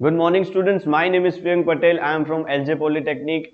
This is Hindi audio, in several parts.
Good morning, students. My name is Priyank Patel. I am from LJ Polytechnic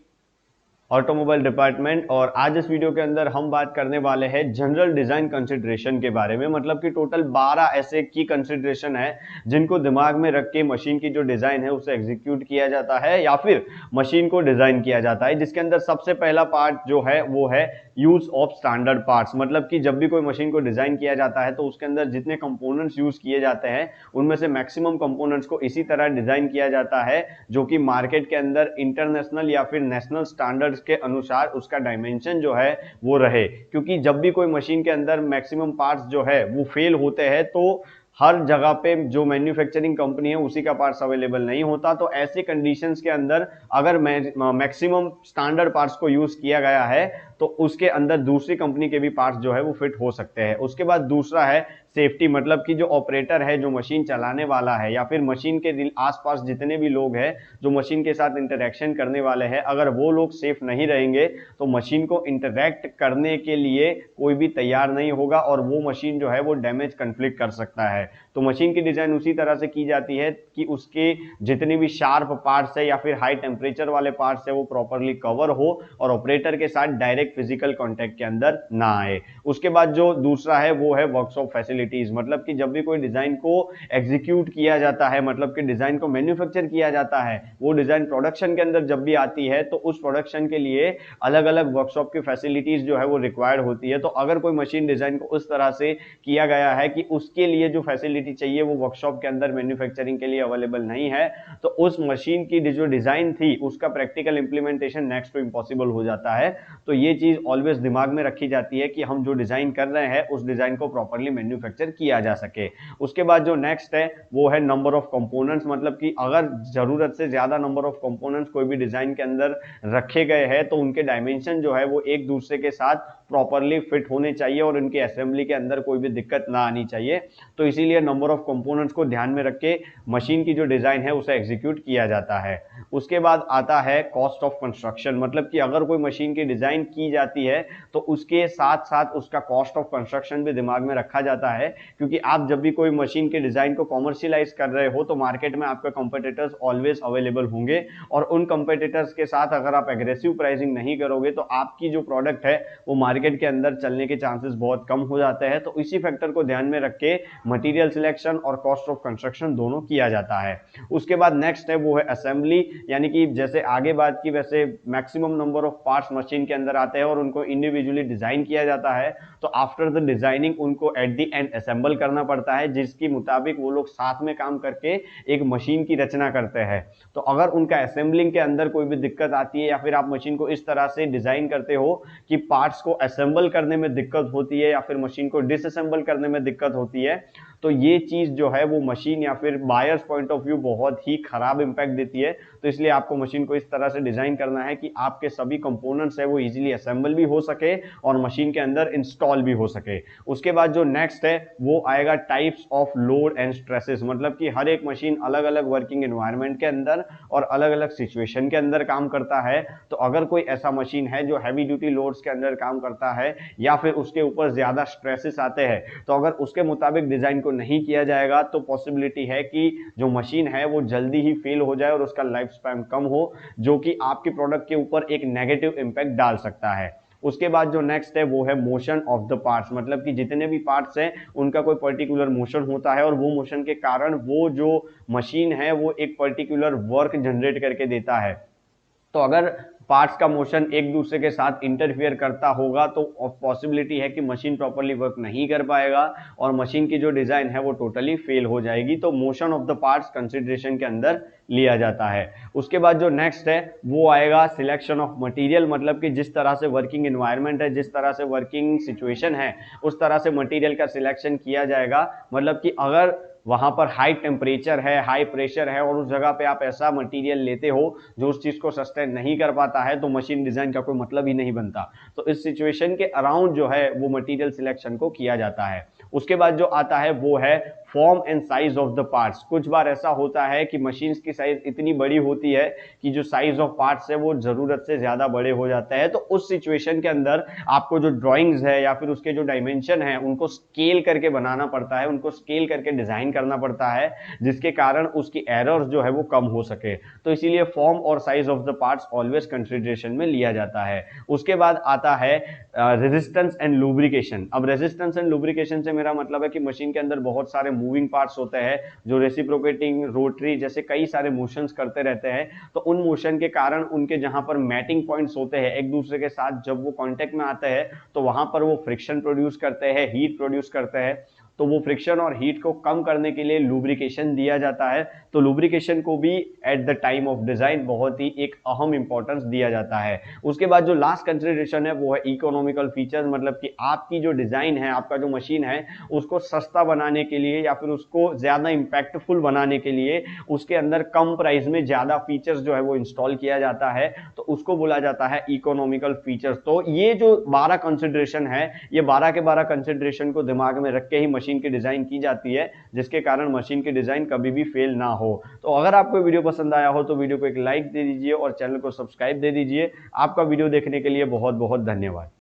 automobile department. और आज इस वीडियो के अंदर हम बात करने वाले हैं जनरल डिजाइन कंसिडरेशन के बारे में। मतलब कि टोटल 12 ऐसे की कंसिडरेशन है जिनको दिमाग में रख के मशीन की जो डिजाइन है उसे एग्जीक्यूट किया जाता है या फिर मशीन को डिजाइन किया जाता है, जिसके अंदर सबसे पहला पार्ट जो है वो है यूज ऑफ स्टैंडर्ड पार्ट्स। मतलब कि जब भी कोई मशीन को डिजाइन किया जाता है तो उसके अंदर जितने कंपोनेंट्स यूज किए जाते हैं उनमें से मैक्सिमम कंपोनेंट्स को इसी तरह डिजाइन किया जाता है जो कि मार्केट के अंदर इंटरनेशनल या फिर नेशनल स्टैंडर्ड्स के अनुसार उसका डायमेंशन जो है वो रहे। क्योंकि जब भी कोई मशीन के अंदर मैक्सिमम पार्ट्स जो है वो फेल होते हैं तो हर जगह पे जो मैन्युफैक्चरिंग कंपनी है उसी का पार्ट्स अवेलेबल नहीं होता। तो ऐसे कंडीशंस के अंदर अगर मैक्सिमम स्टैंडर्ड पार्ट्स को यूज किया गया है तो उसके अंदर दूसरी कंपनी के भी पार्ट्स जो है वो फिट हो सकते हैं। उसके बाद दूसरा है सेफ्टी। मतलब कि जो ऑपरेटर है, जो मशीन चलाने वाला है या फिर मशीन के आसपास जितने भी लोग हैं जो मशीन के साथ इंटरेक्शन करने वाले हैं, अगर वो लोग सेफ नहीं रहेंगे तो मशीन को इंटरैक्ट करने के लिए कोई भी तैयार नहीं होगा और वो मशीन जो है वो डैमेज कन्फ्लिक्ट कर सकता है। तो मशीन की डिजाइन उसी तरह से की जाती है कि उसके जितने भी शार्प पार्ट्स है या फिर हाई टेम्परेचर वाले पार्ट्स है वो प्रॉपरली कवर हो और ऑपरेटर के साथ डायरेक्ट फिजिकल कॉन्टैक्ट के अंदर ना आए। उसके बाद जो दूसरा है वो है वर्कशॉप फैसिलिटीज। मतलब कि जब भी कोई डिजाइन को एग्जीक्यूट किया जाता है, मतलब कि डिजाइन को मैन्युफैक्चर किया जाता है, वो डिजाइन प्रोडक्शन के अंदर जब भी आती है तो उस प्रोडक्शन के लिए अलग अलग वर्कशॉप की फैसिलिटीज जो है वो रिक्वायर्ड होती है। तो अगर कोई मशीन डिजाइन को उस तरह से किया गया है कि उसके लिए जो फैसिलिटी चाहिए वो वर्कशॉप के अंदर मैन्युफैक्चरिंग के लिए अवेलेबल नहीं है तो उस मशीन की जो डिजाइन थी उसका practical implementation next to impossible हो जाता है। तो ये चीज ऑलवेज दिमाग में रखी जाती है कि हम जो डिजाइन कर रहे हैं उस डिजाइन को प्रॉपरली मैन्युफैक्चर किया जा सके। उसके बाद जो नेक्स्ट है वो है नंबर ऑफ कंपोनेंट्स। मतलब कि अगर जरूरत से ज्यादा नंबर ऑफ कंपोनेंट्स कोई भी डिजाइन के अंदर रखे गए हैं तो उनके डायमेंशन जो है वो एक दूसरे के साथ प्रॉपरली फिट होने चाहिए और उनकी असेंबली के अंदर कोई भी दिक्कत ना आनी चाहिए। तो इसीलिए नंबर ऑफ कंपोनेंट्स को ध्यान में रख के मशीन की जो डिजाइन है उसे एग्जीक्यूट किया जाता है। उसके बाद आता है कॉस्ट ऑफ कंस्ट्रक्शन। मतलब कि अगर कोई मशीन की डिजाइन की जाती है तो उसके साथ साथ उसका कॉस्ट ऑफ कंस्ट्रक्शन भी दिमाग में रखा जाता है। क्योंकि आप जब भी कोई मशीन के डिजाइन को कॉमर्शियलाइज कर रहे हो तो मार्केट में आपके कंपटीटर्स ऑलवेज अवेलेबल होंगे और उन कंपटीटर्स के साथ अगर आप एग्रेसिव प्राइसिंग नहीं करोगे तो आपकी जो प्रोडक्ट है वो मार्केट के अंदर चलने के चांसेस बहुत कम हो जाते हैं। तो इसी फैक्टर को ध्यान में रख के मटेरियल सिलेक्शन और कॉस्ट ऑफ कंस्ट्रक्शन दोनों किया जाता है। उसके बाद नेक्स्ट है वो है असेंबली। यानी कि जैसे आगे बात की वैसे maximum number of parts machine के अंदर आते हैं और उनको इंडिविजुअली डिजाइन किया जाता है। तो आफ्टर द डिजाइनिंग उनको एट द एंड असेंबल करना पड़ता है जिसके मुताबिक वो लोग साथ में काम करके एक मशीन की रचना करते हैं। तो अगर उनका असेंबलिंग के अंदर कोई भी दिक्कत आती है या फिर आप मशीन को इस तरह से डिजाइन करते हो कि पार्ट्स को असेंबल करने में दिक्कत होती है या फिर मशीन को डिसअसेंबल करने में दिक्कत होती है तो ये चीज जो है वो मशीन या फिर बायर्स पॉइंट ऑफ व्यू बहुत ही खराब इंपैक्ट देती है। तो इसलिए आपको मशीन को इस तरह से डिजाइन करना है कि आपके सभी कंपोनेंट्स है वो इजीली असेंबल भी हो सके और मशीन के अंदर इंस्टॉल भी हो सके। उसके बाद जो नेक्स्ट है वो आएगा types of load and stresses. मतलब कि हर एक मशीन अलग अलग वर्किंग एनवायरनमेंट के अंदर और अलग अलग सिचुएशन के अंदर काम करता है। तो अगर कोई ऐसा मशीन है जो हैवी ड्यूटी लोड्स के अंदर काम करता है या फिर उसके ऊपर ज्यादा स्ट्रेसेस आते हैं तो अगर उसके मुताबिक डिजाइन को नहीं किया जाएगा तो पॉसिबिलिटी है कि जो मशीन है वो जल्दी ही फेल हो जाए और उसका लाइफ स्पैन कम हो, जो कि आपके प्रोडक्ट के ऊपर एक नेगेटिव इंपैक्ट डाल सकता है। उसके बाद जो नेक्स्ट है वो है मोशन ऑफ द पार्ट्स। मतलब कि जितने भी पार्ट्स हैं उनका कोई पर्टिकुलर मोशन होता है और वो मोशन के कारण वो जो मशीन है वो एक पर्टिकुलर वर्क जनरेट करके देता है। तो अगर पार्ट्स का मोशन एक दूसरे के साथ इंटरफियर करता होगा तो पॉसिबिलिटी है कि मशीन प्रॉपरली वर्क नहीं कर पाएगा और मशीन की जो डिजाइन है वो टोटली फेल हो जाएगी। तो motion of the parts consideration के अंदर लिया जाता है। उसके बाद जो नेक्स्ट है वो आएगा सिलेक्शन ऑफ मटेरियल। मतलब कि जिस तरह से वर्किंग एनवायरनमेंट है, जिस तरह से वर्किंग सिचुएशन है, उस तरह से मटेरियल का सिलेक्शन किया जाएगा। मतलब कि अगर वहां पर हाई टेम्परेचर है, हाई प्रेशर है और उस जगह पे आप ऐसा मटेरियल लेते हो जो उस चीज को सस्टेन नहीं कर पाता है तो मशीन डिजाइन का कोई मतलब ही नहीं बनता। तो इस सिचुएशन के अराउंड जो है वो मटेरियल सिलेक्शन को किया जाता है। उसके बाद जो आता है वो है form and size of the parts. कुछ बार ऐसा होता है कि मशीन्स की साइज इतनी बड़ी होती है कि जो साइज ऑफ पार्ट्स है वो जरूरत से ज्यादा बड़े हो जाते हैं, तो उस सिचुएशन के अंदर आपको जो ड्राइंग्स है या फिर उसके जो डायमेंशन है उनको स्केल करके बनाना पड़ता है, उनको स्केल करके डिजाइन करना पड़ता है, जिसके कारण उसकी एरर्स जो है वो कम हो सके। तो इसीलिए फॉर्म और size of the parts always consideration में लिया जाता है। उसके बाद आता है रेजिस्टेंस एंड लुब्रिकेशन। अब रेजिस्टेंस एंड लुब्रिकेशन से मेरा मतलब है कि मशीन के अंदर बहुत सारे मूविंग पार्ट्स होते हैं जो रेसिप्रोकेटिंग, रोटरी जैसे कई सारे मोशंस करते रहते हैं। तो उन मोशन के कारण उनके जहां पर मैटिंग पॉइंट्स होते हैं एक दूसरे के साथ, जब वो कांटेक्ट में आते हैं तो वहां पर वो फ्रिक्शन प्रोड्यूस करते हैं, हीट प्रोड्यूस करते हैं। तो वो फ्रिक्शन और हीट को कम करने के लिए लुब्रिकेशन दिया जाता है। तो लुब्रिकेशन को भी at the time of design बहुत ही एक अहम इंपॉर्टेंस दिया जाता है। उसके बाद जो लास्ट कंसिडरेशन है वो है इकोनॉमिकल फीचर्स, मतलब कि आपकी जो डिजाइन है, आपका जो मशीन है, उसको सस्ता बनाने के लिए या फिर उसको ज्यादा इंपैक्टफुल बनाने के लिए उसके अंदर कम प्राइस में ज्यादा फीचर्स जो है वो इंस्टॉल किया जाता है, तो उसको बोला जाता है इकोनॉमिकल फीचर्स। तो ये जो 12 कंसिडरेशन है, ये 12 के 12 कंसिडरेशन को दिमाग में रख के ही मशीन की डिजाइन की जाती है, जिसके कारण मशीन की डिजाइन कभी भी फेल ना हो। तो अगर आपको वीडियो पसंद आया हो तो वीडियो को एक लाइक दे दीजिए और चैनल को सब्सक्राइब दे दीजिए। आपका वीडियो देखने के लिए बहुत बहुत धन्यवाद।